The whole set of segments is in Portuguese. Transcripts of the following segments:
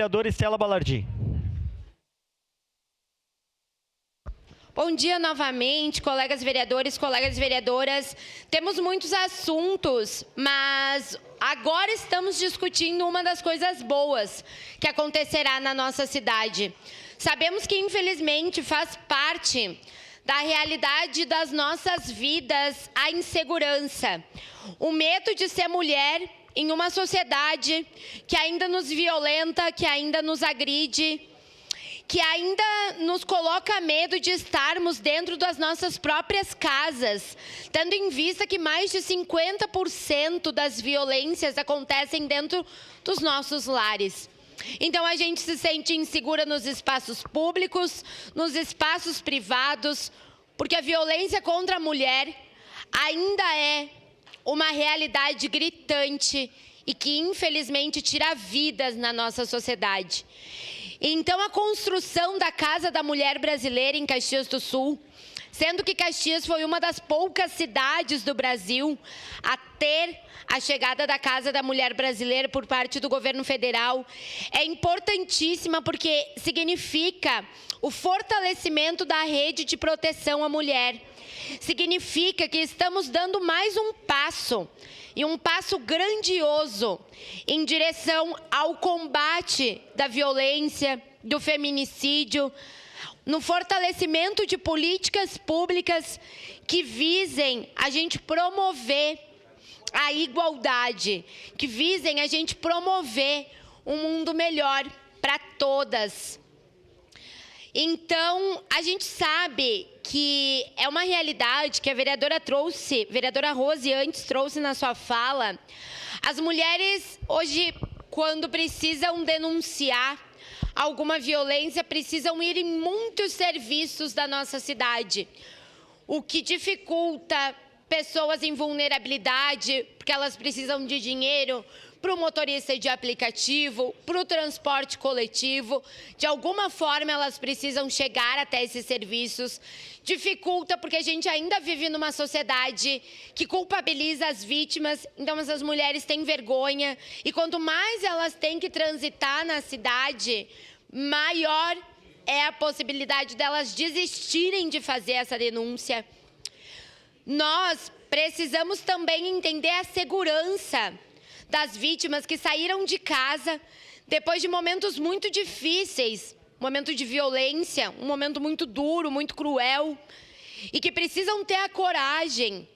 Vereadora Estela Balardi. Bom dia novamente, colegas vereadores, colegas vereadoras. Temos muitos assuntos, mas agora estamos discutindo uma das coisas boas que acontecerá na nossa cidade. Sabemos que, infelizmente, faz parte da realidade das nossas vidas a insegurança. O medo de ser mulher em uma sociedade que ainda nos violenta, que ainda nos agride, que ainda nos coloca medo de estarmos dentro das nossas próprias casas, tendo em vista que mais de 50% das violências acontecem dentro dos nossos lares. Então, a gente se sente insegura nos espaços públicos, nos espaços privados, porque a violência contra a mulher ainda é uma realidade gritante e que, infelizmente, tira vidas na nossa sociedade. Então, a construção da Casa da Mulher Brasileira em Caxias do Sul, sendo que Caxias foi uma das poucas cidades do Brasil a ter a chegada da Casa da Mulher Brasileira por parte do governo federal, é importantíssima porque significa o fortalecimento da rede de proteção à mulher. Significa que estamos dando mais um passo, e um passo grandioso, em direção ao combate da violência, do feminicídio, no fortalecimento de políticas públicas que visem a gente promover a igualdade, que visem a gente promover um mundo melhor para todas. Então, a gente sabe que é uma realidade que a vereadora Rose antes trouxe na sua fala. As mulheres hoje, quando precisam denunciar alguma violência, precisam ir em muitos serviços da nossa cidade, o que dificulta pessoas em vulnerabilidade, porque elas precisam de dinheiro para o motorista de aplicativo, para o transporte coletivo. De alguma forma, elas precisam chegar até esses serviços. Dificulta porque a gente ainda vive numa sociedade que culpabiliza as vítimas, então essas mulheres têm vergonha. E quanto mais elas têm que transitar na cidade, maior é a possibilidade delas desistirem de fazer essa denúncia. Nós precisamos também entender a segurança das vítimas que saíram de casa depois de momentos muito difíceis, momento de violência, um momento muito duro, muito cruel, e que precisam ter a coragem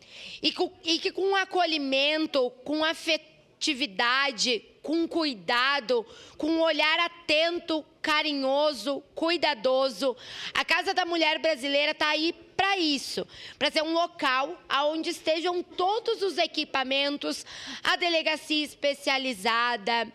e que com acolhimento, com afetividade, com cuidado, com um olhar atento, carinhoso, cuidadoso. A Casa da Mulher Brasileira está aí para isso, para ser um local onde estejam todos os equipamentos, a delegacia especializada,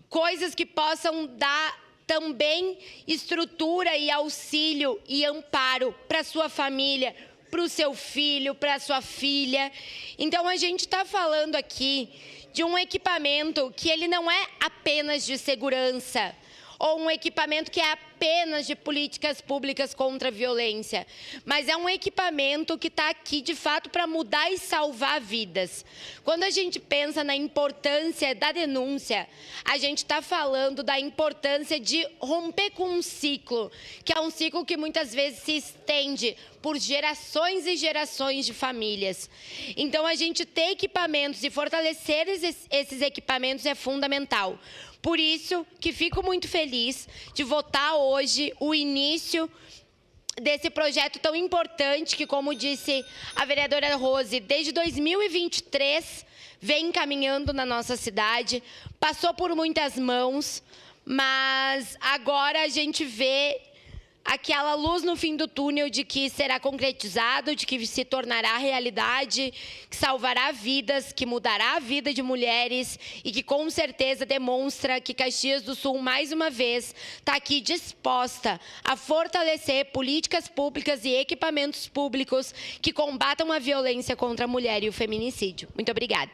coisas que possam dar também estrutura e auxílio e amparo para sua família, para o seu filho, para a sua filha. Então, a gente está falando aqui de um equipamento que ele não é apenas de segurança, ou um equipamento que é apenas de políticas públicas contra a violência, mas é um equipamento que está aqui, de fato, para mudar e salvar vidas. Quando a gente pensa na importância da denúncia, a gente está falando da importância de romper com um ciclo, que é um ciclo que muitas vezes se estende por gerações e gerações de famílias. Então, a gente ter equipamentos e fortalecer esses equipamentos é fundamental. Por isso que fico muito feliz de votar hoje o início desse projeto tão importante que, como disse a vereadora Rose, desde 2023 vem caminhando na nossa cidade, passou por muitas mãos, mas agora a gente vê aquela luz no fim do túnel de que será concretizado, de que se tornará realidade, que salvará vidas, que mudará a vida de mulheres e que com certeza demonstra que Caxias do Sul, mais uma vez, está aqui disposta a fortalecer políticas públicas e equipamentos públicos que combatam a violência contra a mulher e o feminicídio. Muito obrigada.